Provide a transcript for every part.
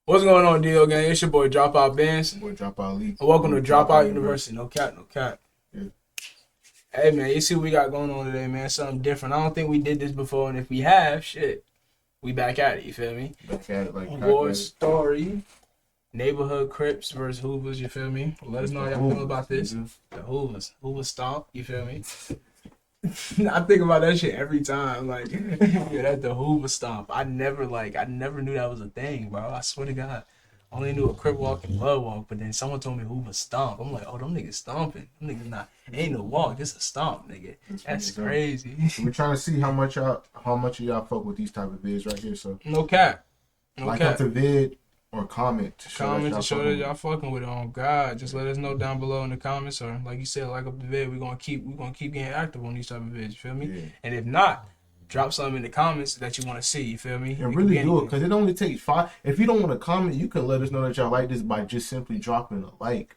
What's going on, DO gang? It's your boy Dropout Benz. Boy, Dropout League. Welcome to Dropout University. No cap, no cap. Yeah. Hey man, you see what we got going on today, man? Something different. I don't think we did this before, and if we have, shit, we back at it. You feel me? Back at it like War story, neighborhood Crips versus Hoovers. You feel me? Let us know how y'all feel about this. The Hoovers stomp. You feel me? I think about that shit every time. Like, yeah, that's the Hoover stomp. I never knew that was a thing, bro. I swear to God. I only knew a Crip walk and blood walk, but then someone told me Hoover stomp. I'm like, oh, them niggas stomping. Them niggas ain't no walk, it's a stomp, nigga. That's crazy. We're trying to see how much of y'all fuck with these type of vids right here. So No cap. No like cap. the vid or comment to show that y'all fucking with it. On God, just let us know down below in the comments, or like you said, like up the vid. We're gonna keep getting active on these type of vids. You feel me? Yeah. And if not, drop something in the comments that you want to see. You feel me? And really do it, because it only takes 5. If you don't want to comment, you can let us know that y'all like this by just simply dropping a like.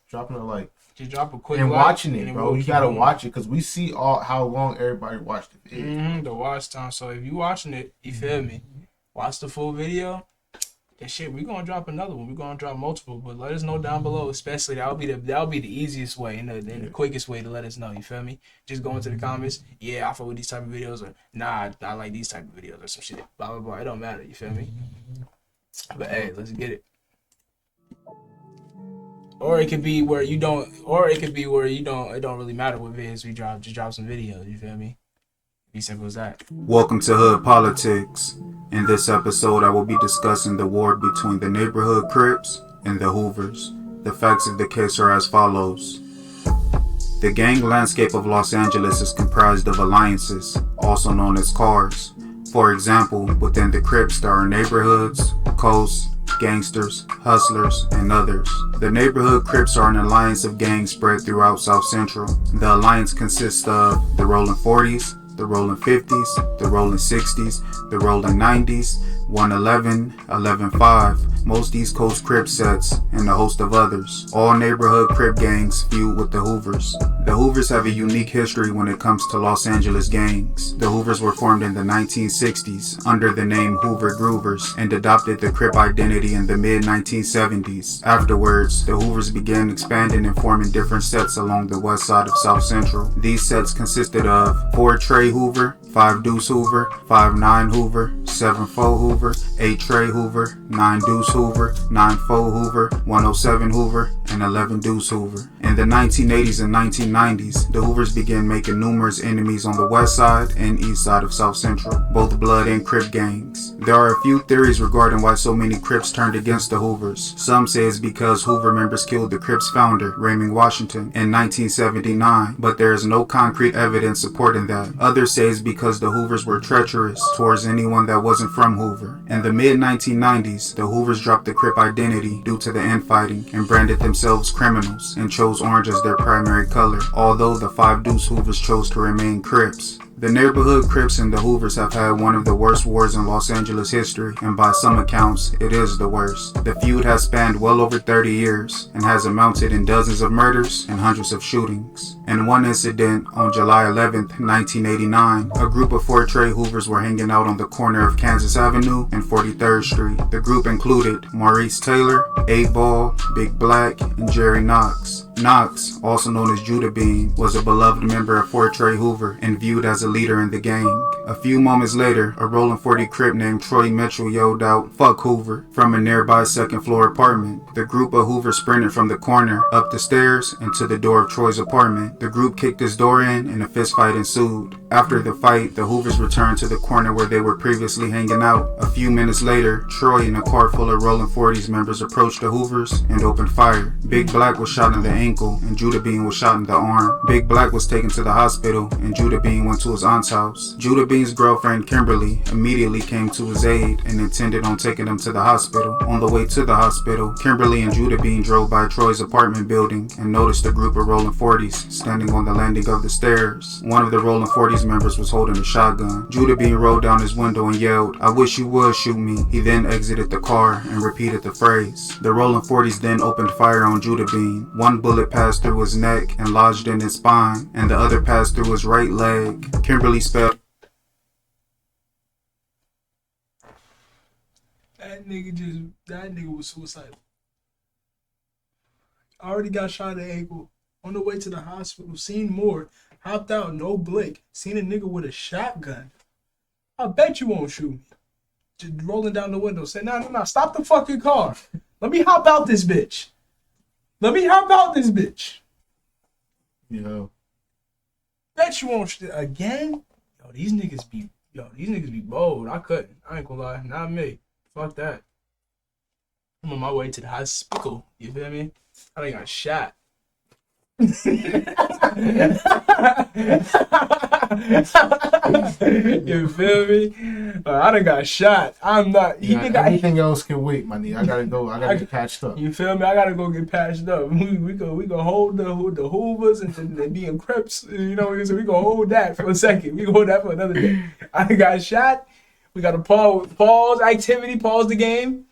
Dropping a like. Just drop a quick and like, watching it, bro. You gotta watch it, because we see how long everybody watched the video. The watch time. So if you watching it, you feel me? Watch the full video. And shit, we're gonna drop another one. We're gonna drop multiple, but let us know down below. Especially that'll be the easiest way and the quickest way to let us know. You feel me? Just go into the comments. Yeah, I fuck with these type of videos, or nah, I like these type of videos, or some shit. Blah blah blah. It don't matter. You feel me? But hey, let's get it. Or it could be where you don't. Or it could be where you don't. It don't really matter what vids we drop. Just drop some videos. You feel me? Be simple as that. Welcome to Hood Politics. In this episode, I will be discussing the war between the neighborhood Crips and the Hoovers. The facts of the case are as follows. The gang landscape of Los Angeles is comprised of alliances, also known as cars. For example, within the Crips there are neighborhoods, coasts, gangsters, hustlers, and others. The neighborhood Crips are an alliance of gangs spread throughout South Central. The alliance consists of the Rolling 40s, the Rolling 50s, the Rolling 60s, the Rolling 90s, 111, 11-5, most East Coast Crip sets, and a host of others. All neighborhood Crip gangs feud with the Hoovers. The Hoovers have a unique history when it comes to Los Angeles gangs. The Hoovers were formed in the 1960s under the name Hoover Groovers and adopted the Crip identity in the mid-1970s. Afterwards, the Hoovers began expanding and forming different sets along the west side of South Central. These sets consisted of 4 Tray Hoover, 5 Deuce Hoover, 5-9 Hoover, 7-4 Hoover, 8 Tray Hoover, 9 Deuce Hoover, 9-4 Hoover, 107 Hoover, and 11 Deuce Hoover. In the 1980s and 1990s, the Hoovers began making numerous enemies on the west side and east side of South Central, both blood and Crip gangs. There are a few theories regarding why so many Crips turned against the Hoovers. Some say it's because Hoover members killed the Crips founder, Raymond Washington, in 1979, but there is no concrete evidence supporting that. Others say it's because the Hoovers were treacherous towards anyone that wasn't from Hoover. In the mid-1990s, the Hoovers dropped the Crip identity due to the infighting and branded themselves criminals and chose orange as their primary color, although the 5 Deuce Hoovers chose to remain Crips. The neighborhood Crips and the Hoovers have had one of the worst wars in Los Angeles history, and by some accounts, it is the worst. The feud has spanned well over 30 years and has amounted in dozens of murders and hundreds of shootings. In one incident, on July 11th, 1989, a group of 4 Tray Hoovers were hanging out on the corner of Kansas Avenue and 43rd Street. The group included Maurice Taylor, 8-Ball, Big Black, and Jerry Knox. Knox, also known as Judah Bean, was a beloved member of 4 Tray Hoover and viewed as a leader in the gang. A few moments later, a Rolling 40 Crip named Troy Mitchell yelled out, "Fuck Hoover," from a nearby second-floor apartment. The group of Hoovers sprinted from the corner, up the stairs, and to the door of Troy's apartment. The group kicked his door in, and a fistfight ensued. After the fight, the Hoovers returned to the corner where they were previously hanging out. A few minutes later, Troy and a car full of Rolling 40s members approached the Hoovers and opened fire. Big Black was shot in the ankle, and Judah Bean was shot in the arm. Big Black was taken to the hospital, and Judah Bean went to his aunt's house. Judah Bean's girlfriend, Kimberly, immediately came to his aid and intended on taking him to the hospital. On the way to the hospital, Kimberly and Judah Bean drove by Troy's apartment building and noticed a group of Rolling 40s standing on the landing of the stairs. One of the Rolling 40s members was holding a shotgun. Judah Bean rolled down his window and yelled, "I wish you would shoot me." He then exited the car and repeated the phrase. The Rolling 40s then opened fire on Judah Bean. One bullet passed through his neck and lodged in his spine, and the other passed through his right leg. Kimberly spelled That nigga was suicidal. Already got shot in the ankle. On the way to the hospital. Seen more. Hopped out, no blink. Seen a nigga with a shotgun. I bet you won't shoot me. Just rolling down the window. Say, no. Stop the fucking car. Let me hop out this bitch. Yeah. Bet you won't shoot again. These niggas be bold. I couldn't. I ain't gonna lie. Not me. Fuck that. I'm on my way to the hospital. You feel me? I done got shot. You feel me? I done got shot. I'm not. Everything else can wait, my nigga. I gotta go. I gotta get patched up. You feel me? I gotta go get patched up. We go hold the Hoovers and they be in Crips. You know what I'm saying? We gonna hold that for a second. We gonna hold that for another day. I done got shot. We gotta pause activity. Pause the game.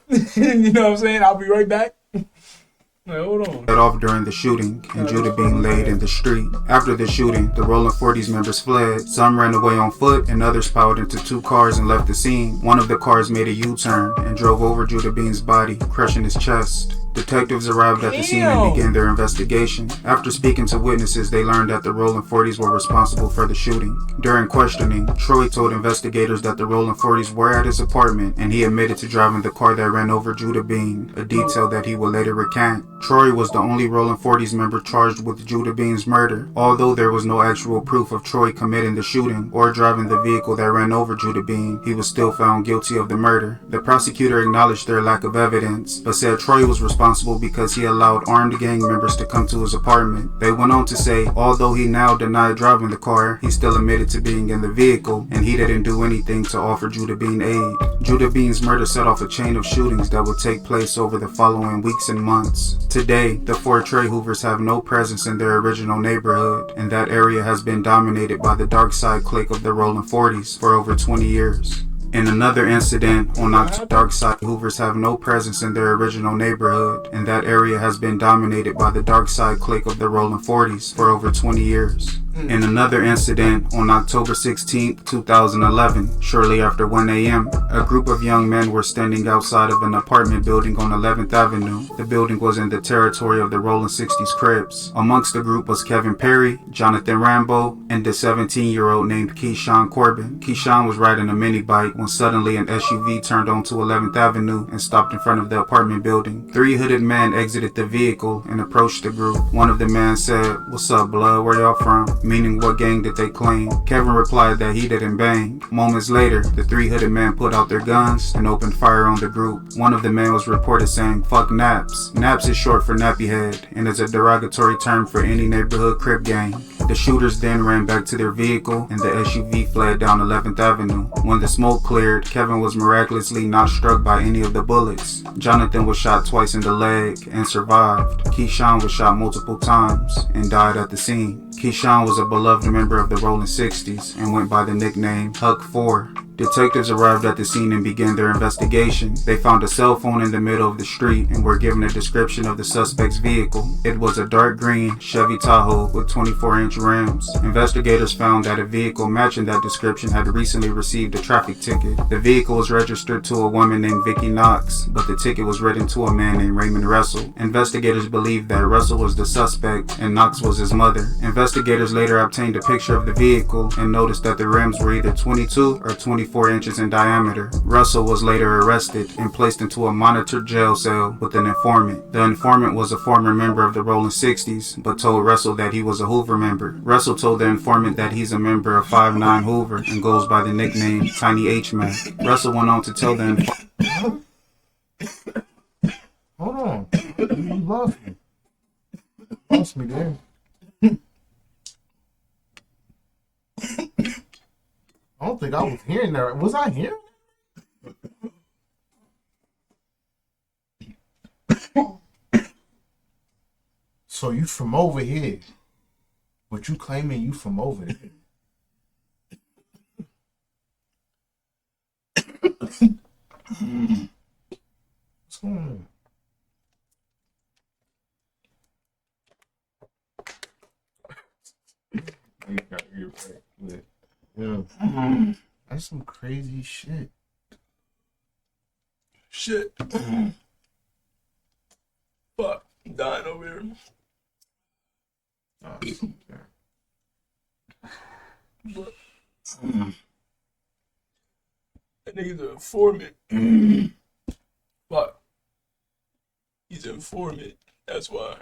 You know what I'm saying? I'll be right back. Wait, hold on. Got off during the shooting and Judah being laid in the street. After the shooting, the Rolling 40s members fled. Some ran away on foot and others piled into 2 cars and left the scene. One of the cars made a U-turn and drove over Judah Bean's body, crushing his chest. Detectives arrived at the scene and began their investigation. After speaking to witnesses, they learned that the Rolling 40s were responsible for the shooting. During questioning, Troy told investigators that the Rolling 40s were at his apartment and he admitted to driving the car that ran over Judah Bean, a detail that he would later recant. Troy was the only Rolling 40s member charged with Judah Bean's murder. Although there was no actual proof of Troy committing the shooting or driving the vehicle that ran over Judah Bean, he was still found guilty of the murder. The prosecutor acknowledged their lack of evidence, but said Troy was responsible because he allowed armed gang members to come to his apartment. They went on to say, although he now denied driving the car, he still admitted to being in the vehicle, and he didn't do anything to offer Judah Bean aid. Judah Bean's murder set off a chain of shootings that would take place over the following weeks and months. Today, the 4 Trey Hoovers have no presence in their original neighborhood, and that area has been dominated by the dark side clique of the Rolling 40s for over 20 years. In another incident on Dark Side, Hoovers have no presence in their original neighborhood, and that area has been dominated by the dark side clique of the Rolling 40s for over 20 years. In another incident on October 16, 2011, shortly after 1 a.m., a group of young men were standing outside of an apartment building on 11th Avenue. The building was in the territory of the Rolling 60s Crips. Amongst the group was Kevin Perry, Jonathan Rambo, and a 17-year-old named Keyshawn Corbin. Keyshawn was riding a mini bike when suddenly an SUV turned onto 11th Avenue and stopped in front of the apartment building. 3 hooded men exited the vehicle and approached the group. One of the men said, "What's up, blood? Where y'all from?" Meaning what gang did they claim. Kevin replied that he didn't bang. Moments later, the 3 hooded men put out their guns and opened fire on the group. One of the men was reported saying, "Fuck naps." Naps is short for nappy head and is a derogatory term for any neighborhood Crip gang. The shooters then ran back to their vehicle and the SUV fled down 11th Avenue. When the smoke cleared, Kevin was miraculously not struck by any of the bullets. Jonathan was shot twice in the leg and survived. Keyshawn was shot multiple times and died at the scene. Keyshawn was a beloved member of the Rolling 60s and went by the nickname Huck 4. Detectives arrived at the scene and began their investigation. They found a cell phone in the middle of the street and were given a description of the suspect's vehicle. It was a dark green Chevy Tahoe with 24-inch rims. Investigators found that a vehicle matching that description had recently received a traffic ticket. The vehicle was registered to a woman named Vicky Knox, but the ticket was written to a man named Raymond Russell. Investigators believed that Russell was the suspect and Knox was his mother. Investigators later obtained a picture of the vehicle and noticed that the rims were either 22 or 24 inches in diameter. Russell was later arrested and placed into a monitored jail cell with an informant. The informant was a former member of the Rolling 60s, but told Russell that he was a Hoover member. Russell told the informant that he's a member of 5'9" Hoover and goes by the nickname Tiny H Man. Russell went on to tell the informant. Hold on. You lost me. Lost me there. I don't think I was hearing that. Was I hearing? So you from over here, but you claiming you from over there. What's going on? Yeah. That's some crazy shit. Shit. Fuck. I'm dying over here. But, that nigga's an informant. Fuck. He's an informant. That's why.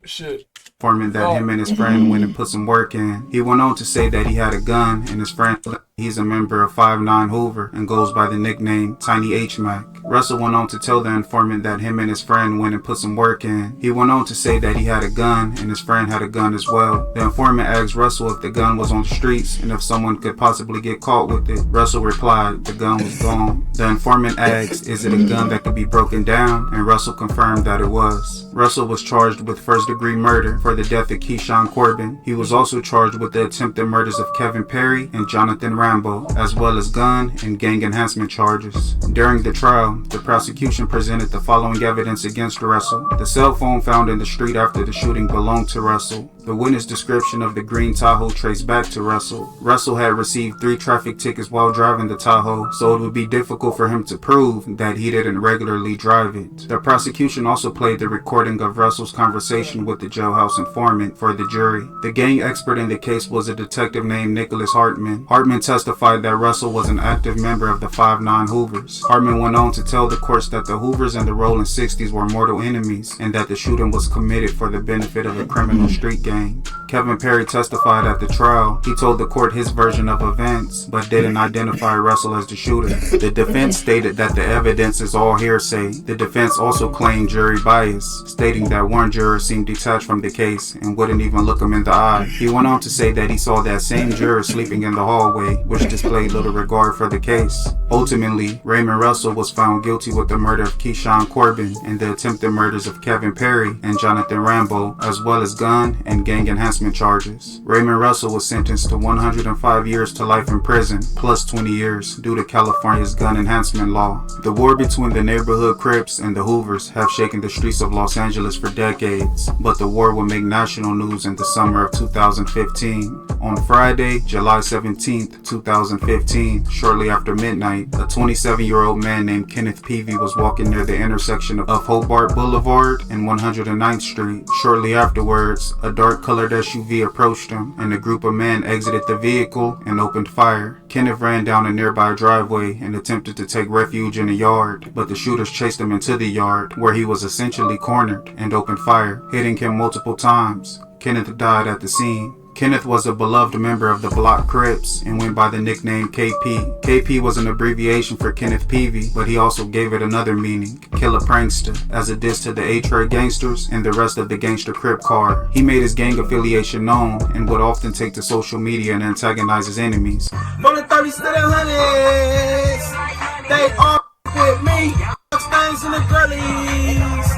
Shit. Informant that him and his friend went and put some work in. He went on to say that he had a gun and his friend, he's a member of 5'9" Hoover and goes by the nickname Tiny H Mac. Russell went on to tell the informant that him and his friend went and put some work in. He went on to say that he had a gun and his friend had a gun as well. The informant asked Russell if the gun was on the streets and if someone could possibly get caught with it. Russell replied the gun was gone. The informant asked, is it a gun that could be broken down? And Russell confirmed that it was. Russell was charged with first-degree murder for the death of Keyshawn Corbin. He was also charged with the attempted murders of Kevin Perry and Jonathan Rambo, as well as gun and gang enhancement charges. During the trial, the prosecution presented the following evidence against Russell. The cell phone found in the street after the shooting belonged to Russell. The witness description of the green Tahoe traced back to Russell. Russell had received 3 traffic tickets while driving the Tahoe, so it would be difficult for him to prove that he didn't regularly drive it. The prosecution also played the recording of Russell's conversation with the jailhouse informant for the jury. The gang expert in the case was a detective named Nicholas Hartman. Hartman testified that Russell was an active member of the 5'9" Hoovers. Hartman went on to tell the courts that the Hoovers and the Rolling 60s were mortal enemies and that the shooting was committed for the benefit of a criminal street gang. Kevin Perry testified at the trial. He told the court his version of events, but didn't identify Russell as the shooter. The defense stated that the evidence is all hearsay. The defense also claimed jury bias, stating that one juror seemed detached from the case and wouldn't even look him in the eye. He went on to say that he saw that same juror sleeping in the hallway, which displayed little regard for the case. Ultimately, Raymond Russell was found guilty with the murder of Keyshawn Corbin and the attempted murders of Kevin Perry and Jonathan Rambo, as well as gun and gang enhancement charges. Raymond Russell was sentenced to 105 years to life in prison, plus 20 years due to California's gun enhancement law. The war between the neighborhood Crips and the Hoovers have shaken the streets of Los Angeles for decades, but the war will make national news in the summer of 2015. On Friday, July 17, 2015, shortly after midnight, a 27-year-old man named Kenneth Peavy was walking near the intersection of Hobart Boulevard and 109th Street. Shortly afterwards, a dark-colored SUV approached him, and a group of men exited the vehicle and opened fire. Kenneth ran down a nearby driveway and attempted to take refuge in a yard, but the shooters chased him into the yard, where he was essentially cornered and opened fire, hitting him multiple times. Kenneth died at the scene. Kenneth was a beloved member of the block Crips and went by the nickname KP. KP was an abbreviation for Kenneth Peavy, but he also gave it another meaning, Killer Prankster, as a diss to the A-Trade gangsters and the rest of the gangster Crip car. He made his gang affiliation known and would often take to social media and antagonize his enemies. From the 30s to the 100s, they all with me, stains in the gullies.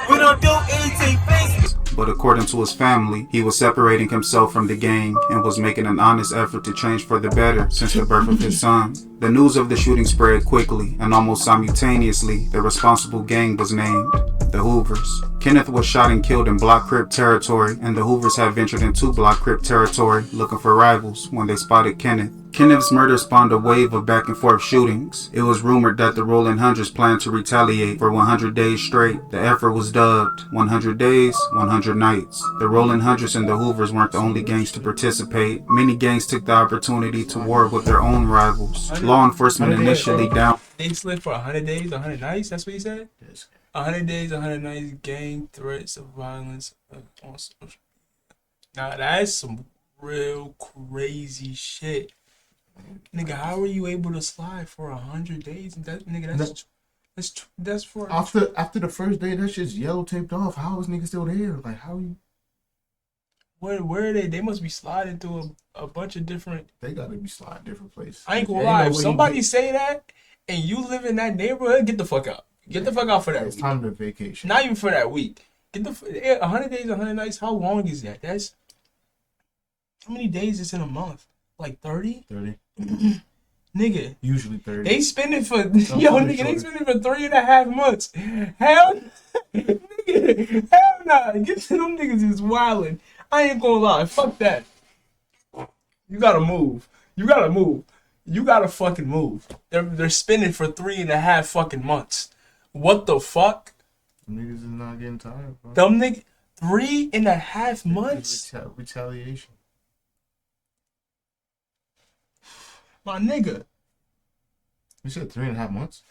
We don't do anything fancy. But according to his family, he was separating himself from the gang and was making an honest effort to change for the better since the birth of his son. The news of the shooting spread quickly, and almost simultaneously, the responsible gang was named the Hoovers. Kenneth was shot and killed in Block Crip territory, and the Hoovers had ventured into Block Crip territory looking for rivals when they spotted Kenneth. Kenneth's murder spawned a wave of back and forth shootings. It was rumored that the Rolling Hundreds planned to retaliate for 100 days straight. The effort was dubbed 100 Days, 100 Nights. The Rolling Hundreds and the Hoovers weren't the only gangs to participate. Many gangs took the opportunity to war with their own rivals. Law enforcement initially down. They slid for 100 days, 100 nights. That's what he said. 100 days, 100 nights. Gang threats of violence. Now that's some real crazy shit. Nigga, how are you able to slide for 100 days? That nigga, that's for after the first day, that shit's yellow taped off. How is nigga still there? Like, how you? Where are they? They must be sliding through a bunch of different. They gotta be sliding different places. I ain't gonna lie. If somebody say that and you live in that neighborhood, get the fuck out. Get the fuck out for that week. It's time to vacation. Not even for that week. Get the 100 days, 100 nights. How long is that? That's how many days is in a month? Like 30? 30. Nigga. Usually 30. They spend it for they spend it for 3.5 months. Hell, nigga, hell nah. Get to them niggas is wildin'. I ain't gonna lie. Fuck that. You gotta move. You gotta fucking move. They're spinning for 3.5 fucking months. What the fuck? Niggas is not getting tired, bro. Them niggas 3.5 months? Retaliation. My nigga. You said 3.5 months?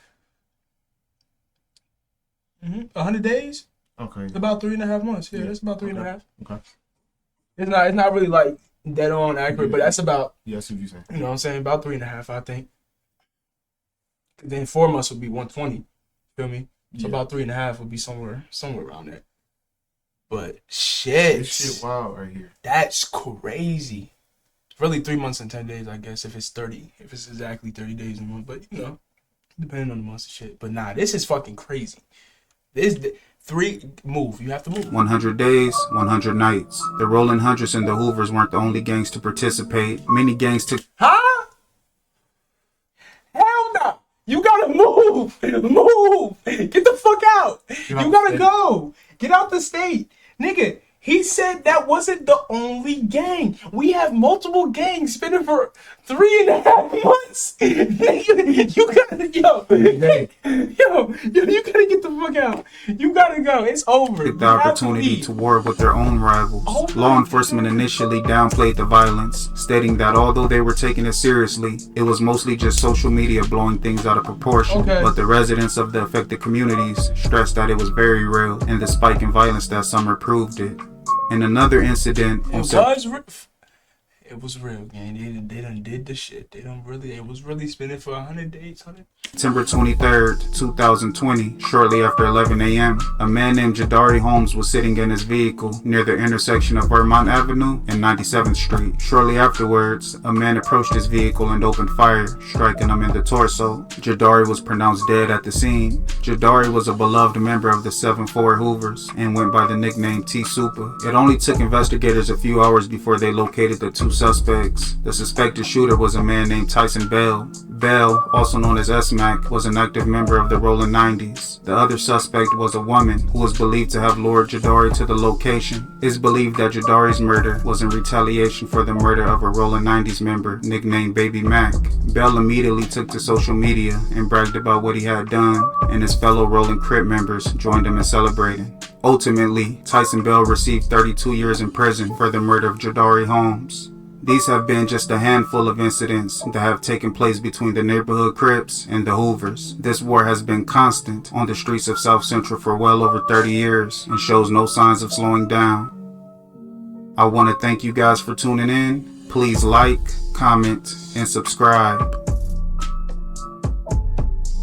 100 days? Okay. It's about 3.5 months. Yeah, that's about 3.5. Okay. It's not really like dead on accurate, but that's about, Yeah, I see what you're saying. you know what I'm saying, about 3.5, I think. Then 4 months would be 120. Feel me? So about 3.5 would be somewhere around there. But shit. This shit wild right here. That's crazy. Really 3 months and 10 days, I guess, if it's exactly 30 days in a month. But you know, depending on the months and shit. But nah, this is fucking crazy. Move. You have to move. 100 days, 100 nights. The Rolling Hundreds and the Hoovers weren't the only gangs to participate. Many gangs took... Huh? Hell no. You gotta move. Move. Get the fuck out. You gotta go. Get out the state. Nigga, he said that wasn't the only gang. We have multiple gangs spinning for 3.5 months. Nigga, you gotta, you gotta get the fuck out. You gotta go. It's over. Took the opportunity to war with their own rivals. Law enforcement initially downplayed the violence, stating that although they were taking it seriously, it was mostly just social media blowing things out of proportion. Okay. But the residents of the affected communities stressed that it was very real, and the spike in violence that summer proved it. In another incident, it was real, gang. They done did the shit. It was really spinning for 100 days, 100. September 23rd, 2020, shortly after 11 a.m., a man named Jadari Holmes was sitting in his vehicle near the intersection of Vermont Avenue and 97th Street. Shortly afterwards, a man approached his vehicle and opened fire, striking him in the torso. Jadari was pronounced dead at the scene. Jadari was a beloved member of the 7-4 Hoovers and went by the nickname T-Super. It only took investigators a few hours before they located the two suspects. The suspected shooter was a man named Tyson Bell. Bell, also known as S-Mac, was an active member of the Rolling 90s. The other suspect was a woman who was believed to have lured Jadari to the location. It's believed that Jadari's murder was in retaliation for the murder of a Rolling 90s member nicknamed Baby Mac. Bell immediately took to social media and bragged about what he had done, and his fellow Rolling Crip members joined him in celebrating. Ultimately, Tyson Bell received 32 years in prison for the murder of Jadari Holmes. These have been just a handful of incidents that have taken place between the neighborhood Crips and the Hoovers. This war has been constant on the streets of South Central for well over 30 years and shows no signs of slowing down. I want to thank you guys for tuning in. Please like, comment, and subscribe.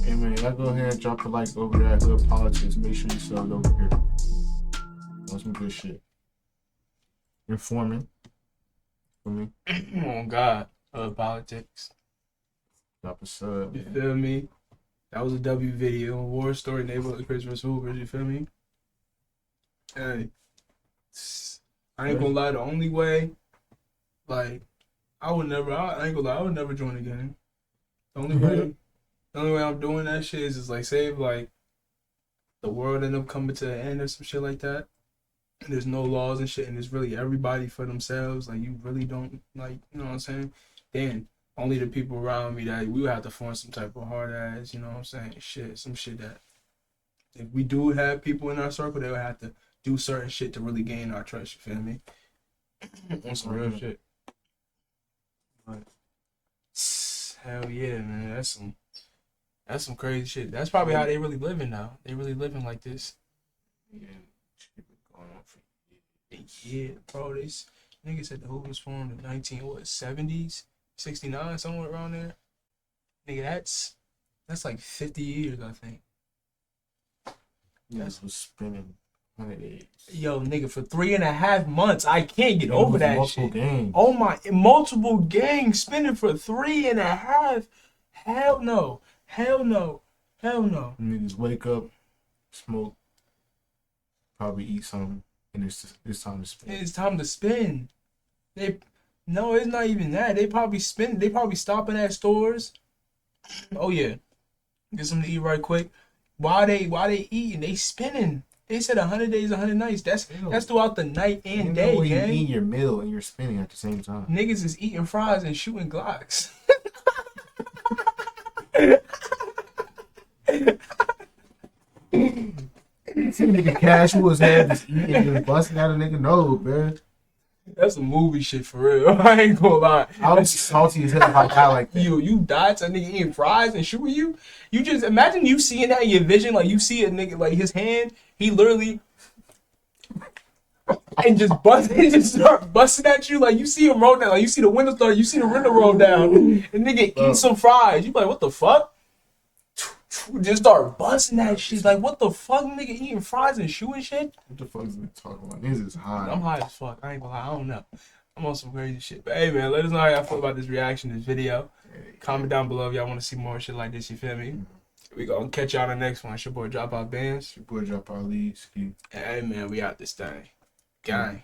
Hey man, y'all go ahead and drop a like over there at Hood Politics. Make sure you sub it over here. Want some good shit. Informing. For me. Oh God, politics. Drop a sub. You feel me? That was a W video. War story, neighborhood Crips vs. Hoovers. You feel me? Hey, I ain't gonna lie. The only way, like, I ain't gonna lie. I would never join the gang. The only way I'm doing that shit is like save like the world end up coming to an end or some shit like that. And there's no laws and shit, and it's really everybody for themselves. Like, you really don't, like, you know what I'm saying? Then only the people around me that we would have to form some type of hard ass, you know what I'm saying? Some shit that if we do have people in our circle, they would have to do certain shit to really gain our trust. You feel me? On some real shit. But hell yeah, man, that's some crazy shit. That's probably how they really living now. They really living like this. Yeah. Going on for Yeah, bro, this nigga said the Hoovers formed in 1970s, 69, somewhere around there. Nigga, that's like 50 years, I think. That's was spinning 100 days. Yo, nigga, for 3.5 months, I can't get over that multiple shit. Gangs. Oh my, multiple gangs spinning for 3.5. Hell no. Niggas wake up, smoke, probably eat something, and it's time to spin. It's time to spin. No, it's not even that. They probably spin. They probably stopping at stores. Oh yeah, get something to eat right quick. While they eating, they spinning. They said 100 days, 100 nights. That's throughout the night and day, you gang. eat your meal and you're spinning at the same time. Niggas is eating fries and shooting Glocks. See nigga casual as hell just eating and just busting out a nigga nose, man. That's some movie shit for real. I ain't gonna lie. I was salty as hell if I die like that. You died to a nigga eating fries and shooting you. You just imagine you seeing that in your vision, like you see a nigga like his hand, he literally and just start busting at you, like you see him roll down, like you see the window start, you see the window roll down, and nigga eat some fries. You like, what the fuck? Just start busting that shit. Like, what the fuck, nigga eating fries and shooting shit? What the fuck is we talking about? This is high. I'm high as fuck. I ain't gonna lie. I don't know. I'm on some crazy shit. But hey, man, let us know how y'all feel about this reaction, this video. Comment down below if y'all want to see more shit like this. You feel me? We gonna catch y'all on the next one. It's your boy Drop Out Bands. Your boy Drop Out League. Hey, man, we out this thing. Gang.